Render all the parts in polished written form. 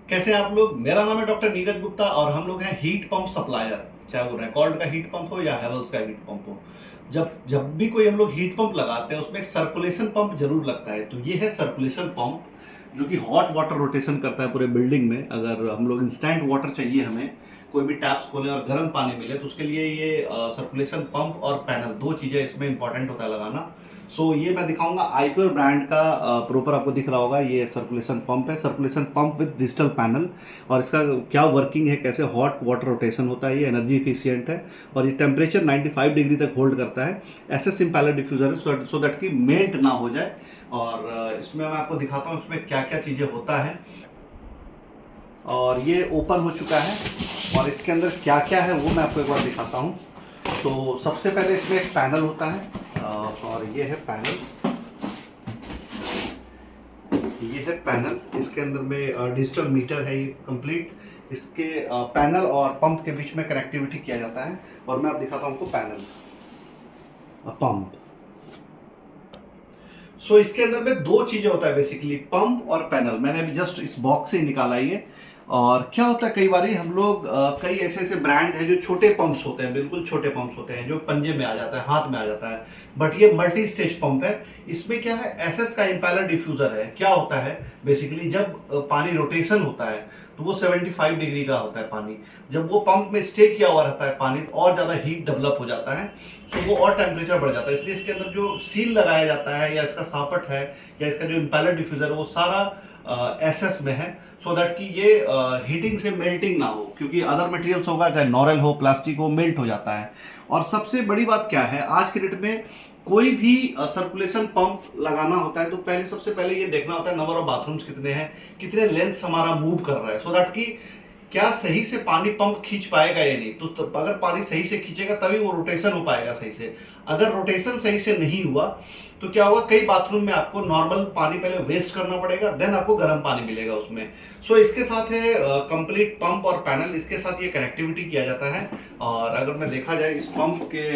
कैसे हैं आप लोग। मेरा नाम है डॉक्टर नीरज गुप्ता और हम लोग हैं हीट पंप सप्लायर। चाहे वो रिकॉर्ड का हीट पंप हो या हैवेल्स का हीट पंप हो, जब जब भी कोई हम लोग हीट पंप लगाते हैं उसमें एक सर्कुलेशन पंप जरूर लगता है। तो ये है सर्कुलेशन पंप जो कि हॉट वाटर रोटेशन करता है पूरे बिल्डिंग में। अगर हम लोग इंस्टेंट वाटर चाहिए, हमें कोई भी टैप्स खोलें और गर्म पानी मिले, तो उसके लिए ये सर्कुलेशन पंप और पैनल, दो चीज़ें इसमें इंपॉर्टेंट होता है लगाना। सो ये मैं दिखाऊंगा आईप्योर ब्रांड का। प्रॉपर आपको दिख रहा होगा, ये सर्कुलेशन पंप है, circulation pump with digital panel. और इसका क्या वर्किंग है, कैसे हॉट वाटर रोटेशन होता है, ये एनर्जी इफिशियंट है और ये टेम्परेचर 95 डिग्री तक होल्ड करता है। एसएस इम्पैलर डिफ्यूज़र है सो दैट कि मेल्ट ना हो जाए। और इसमें मैं आपको दिखाता हूँ इसमें क्या क्या चीज़ें होता है। और ये ओपन हो चुका है और इसके अंदर क्या क्या है वो मैं आपको एक बार दिखाता हूँ। तो सबसे पहले इसमें एक पैनल होता है और ये है पैनल। ये है पैनल, इसके अंदर में डिजिटल मीटर है ये कंप्लीट। इसके पैनल और पंप के बीच में कनेक्टिविटी किया जाता है। और मैं अब दिखाता हूँ आपको पैनल पंप। सो इसके अंदर में दो चीजें होता है बेसिकली, पंप और पैनल। मैंने अभी जस्ट इस बॉक्स से ही निकाला ये। और क्या होता है, कई बार हम लोग कई ऐसे ऐसे ब्रांड है जो छोटे पंप्स होते हैं, बिल्कुल छोटे पंप्स होते हैं जो पंजे में आ जाता है, हाथ में आ जाता है। बट ये मल्टी स्टेज पंप है। इसमें क्या है, एसएस का इम्पैलर डिफ्यूजर है। क्या होता है बेसिकली, जब पानी रोटेशन होता है तो वो 75 डिग्री का होता है पानी। जब वो पंप में स्टे किया हुआ रहता है पानी, तो और ज़्यादा हीट डेवलप हो जाता है, तो वो और टेम्परेचर बढ़ जाता है। इसलिए इसके अंदर जो सील लगाया जाता है या इसका सापट है या इसका जो इम्पैलर डिफ्यूजर है वो सारा एसएस में है, सो दैट कि ये हीटिंग से मेल्टिंग ना हो। क्योंकि अदर मटेरियल्स होगा, चाहे नॉरल हो, प्लास्टिक हो, मेल्ट हो जाता है। और सबसे बड़ी बात क्या है, आज के डेट में कोई भी सर्कुलेशन पंप लगाना होता है तो सबसे पहले ये देखना होता है नंबर ऑफ बाथरूम्स कितने हैं, कितने लेंथ हमारा मूव कर रहा है, सो दैट कि क्या सही से पानी पंप खींच पाएगा या नहीं। तो अगर पानी सही से खींचेगा तभी वो रोटेशन हो पाएगा सही से। अगर रोटेशन सही से नहीं हुआ तो क्या होगा, कई बाथरूम में आपको नॉर्मल पानी पहले वेस्ट करना पड़ेगा, देन आपको गर्म पानी मिलेगा उसमें। सो इसके साथ है कंप्लीट पंप और पैनल, इसके साथ ये कनेक्टिविटी किया जाता है। और अगर मैं देखा जाए इस पंप के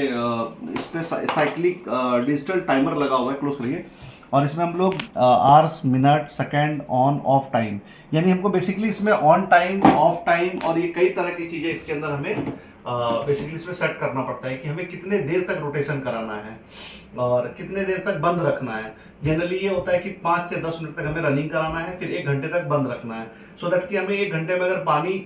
इस पे साइक्लिक डिजिटल टाइमर लगा हुआ है, क्लोज करिए। और इसमें हम लोग hours, minute, second, on off time, यानी हमको बेसिकली इसमें ऑन टाइम, ऑफ टाइम और ये कई तरह की चीज़ें इसके अंदर हमें बेसिकली इसमें सेट करना पड़ता है कि हमें कितने देर तक रोटेशन कराना है और कितने देर तक बंद रखना है। जनरली ये होता है कि 5 से 10 मिनट तक हमें रनिंग कराना है, फिर 1 घंटे तक बंद रखना है, सो दैट कि हमें 1 घंटे में अगर पानी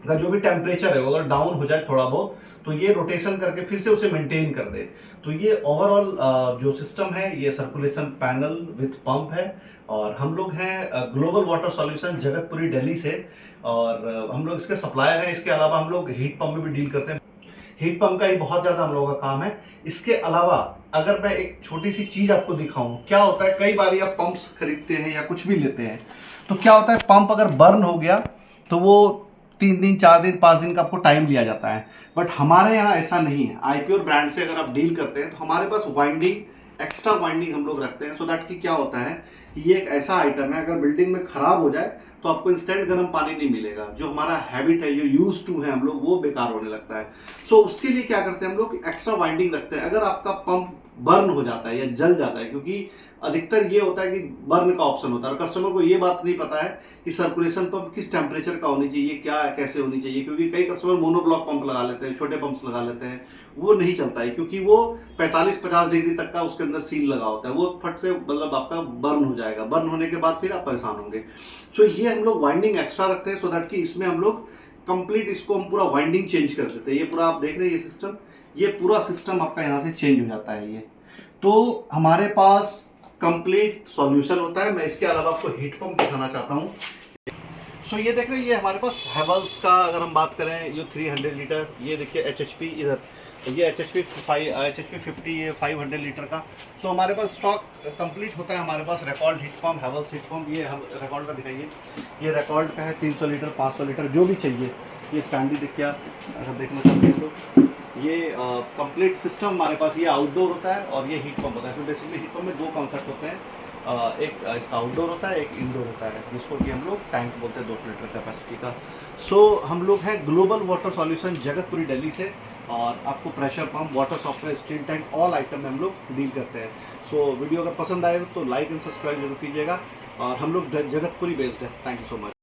का जो भी टेम्परेचर है वो अगर डाउन हो जाए थोड़ा बहुत, तो ये रोटेशन करके फिर से उसे मेंटेन कर दे। तो ये ओवरऑल जो सिस्टम है ये सर्कुलेशन पैनल विथ पंप है। और हम लोग हैं global water solution, Jagatpuri, Delhi से। और हम लोग इसके सप्लायर हैं। इसके अलावा हम लोग हीट पंप में भी डील करते हैं। हीट पंप का ही बहुत ज़्यादा हम लोगों का काम है। इसके अलावा अगर मैं एक छोटी सी चीज़ आपको दिखाऊं, क्या होता है, कई बार आप पंप्स खरीदते हैं या कुछ भी लेते हैं तो क्या होता है, पंप अगर बर्न हो गया तो वो 3 दिन, 4 दिन, 5 दिन का आपको टाइम लिया जाता है। बट हमारे यहाँ ऐसा नहीं है। आईप्योर ब्रांड से अगर आप डील करते हैं तो हमारे पास वाइंडिंग, एक्स्ट्रा वाइंडिंग हम लोग रखते हैं, सो दैट कि क्या होता है कि ये एक ऐसा आइटम है, अगर बिल्डिंग में खराब हो जाए तो आपको इंस्टेंट गर्म पानी नहीं मिलेगा। जो हमारा हैबिट है, जो यूज टू है हम लोग, वो बेकार होने लगता है। सो उसके लिए क्या करते हैं हम लोग, एक्स्ट्रा वाइंडिंग रखते हैं। अगर आपका पंप बर्न हो जाता है या जल जाता है, क्योंकि अधिकतर ये होता है कि बर्न का ऑप्शन होता है और कस्टमर को ये बात नहीं पता है कि सर्कुलेशन पंप किस टेम्परेचर का होनी चाहिए, क्या कैसे होनी चाहिए। क्योंकि कई कस्टमर मोनोब्लॉक पंप लगा लेते हैं, छोटे पंप्स लगा लेते हैं, वो नहीं चलता है क्योंकि वो 45-50 डिग्री तक का उसके अंदर सील लगा होता है। वो फट से मतलब आपका बर्न हो जाएगा, बर्न होने के बाद फिर आप परेशान होंगे। सो ये हम लोग वाइंडिंग एक्स्ट्रा रखते हैं, सो दैट कि इसमें हम लोग कंप्लीट इसको हम पूरा वाइंडिंग चेंज कर देते हैं। ये पूरा आप देख रहे हैं ये सिस्टम, ये पूरा सिस्टम आपका यहाँ से चेंज हो जाता है। ये तो हमारे पास कंप्लीट सॉल्यूशन होता है। मैं इसके अलावा आपको हीट पंप दिखाना चाहता हूँ। सो ये देख रहे हैं, ये हमारे पास हैवेल्स का अगर हम बात करें, ये 300 लीटर, ये देखिए एचएचपी इधर, ये एचएचपी 50, ये 500 लीटर का। सो हमारे पास स्टॉक कंप्लीट होता है। हमारे पास record heat pump, Havells heat pump, ये हम रिकॉर्ड का दिखाइए, ये रिकॉर्ड का है 300 लीटर, 500 लीटर, जो भी चाहिए। ये स्टैंडी देखिए आप अगर देखना चाहते हैं तो ये कंप्लीट सिस्टम हमारे पास। ये आउटडोर होता है और ये हीट पंप होता है। इसमें बेसिकली हीट पंप में दो कॉन्सेप्ट होते हैं, एक इसका आउटडोर होता है, एक इंडोर होता है, जिसको कि हम लोग टैंक बोलते हैं 200 लीटर कैपेसिटी का। सो हम लोग हैं global water solution, Jagatpuri, Delhi से। और आपको pressure pump, water software, steel tank, all item में हम लोग डील करते हैं। सो वीडियो अगर पसंद आए तो लाइक एंड सब्सक्राइब जरूर कीजिएगा। और हम लोग जगतपुरी बेस्ड है। Thank you so much.